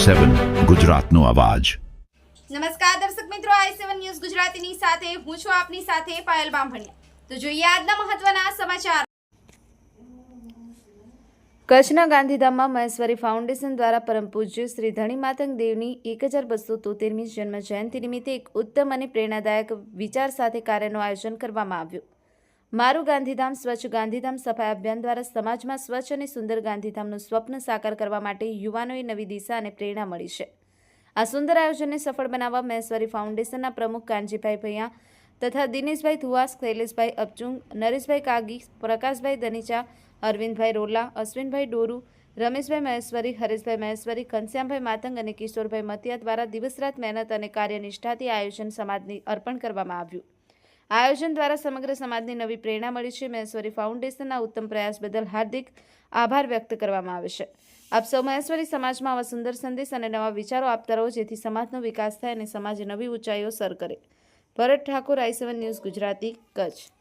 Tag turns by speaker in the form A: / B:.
A: i7 ગુજરાતનો અવાજ।
B: નમસ્કાર દર્શક મિત્રો, i7 ન્યૂઝ ગુજરાતીની સાથે હું છું આપની સાથે પાયલ બામભણિયા। તો જોઈએ આજના મહત્વના સમાચાર। કચ્છના ગાંધીધામમાં મહેશ્વરી ફાઉન્ડેશન દ્વારા પરમ પૂજ્ય શ્રી ધણી માતંગ દેવની 1273મી જન્મ જયંતિ નિમિત્તે એક ઉત્તમ અને પ્રેરણાદાયક વિચાર સાથે કાર્યનું આયોજન કરવામાં આવ્યું। મારું ગાંધીધામ સ્વચ્છ ગાંધીધામ સફાઈ અભિયાન દ્વારા સમાજમાં સ્વચ્છ અને સુંદર ગાંધીધામનું સ્વપ્ન સાકાર કરવા માટે યુવાનોએ નવી દિશા અને પ્રેરણા મળી છે। આ સુંદર આયોજનને સફળ બનાવવા મહેશ્વરી ફાઉન્ડેશનના પ્રમુખ કાનજીભાઈ ભૈયા તથા દિનેશભાઈ ધુવાસ, શૈલેષભાઈ અપચુંગ, નરેશભાઈ કાગી, પ્રકાશભાઈ દનીચા, અરવિંદભાઈ રોલા, અશ્વિનભાઈ ડોરુ, રમેશભાઈ મહેશ્વરી, હરેશભાઈ મહેશ્વરી, ઘનશ્યામભાઈ માતંગ અને કિશોરભાઈ મતિયા દ્વારા દિવસ-રાત મહેનત અને કાર્યનિષ્ઠાથી આયોજન સમાજને અર્પણ કરવામાં આવ્યું। આ આયોજન દ્વારા સમગ્ર સમાજને નવી પ્રેરણા મળી છે। મહેશ્વરી ફાઉન્ડેશનના ઉત્તમ પ્રયાસ બદલ હાર્દિક આભાર વ્યક્ત કરવામાં આવે છે। આપ સૌ મહેશ્વરી સમાજમાં આવા સુંદર સંદેશ અને નવા વિચારો આપતા રહો, જેથી સમાજનો વિકાસ થાય અને સમાજ નવી ઊંચાઈઓ સર કરે। ભરત ઠાકોર, i7 ન્યૂઝ ગુજરાતી, કચ્છ।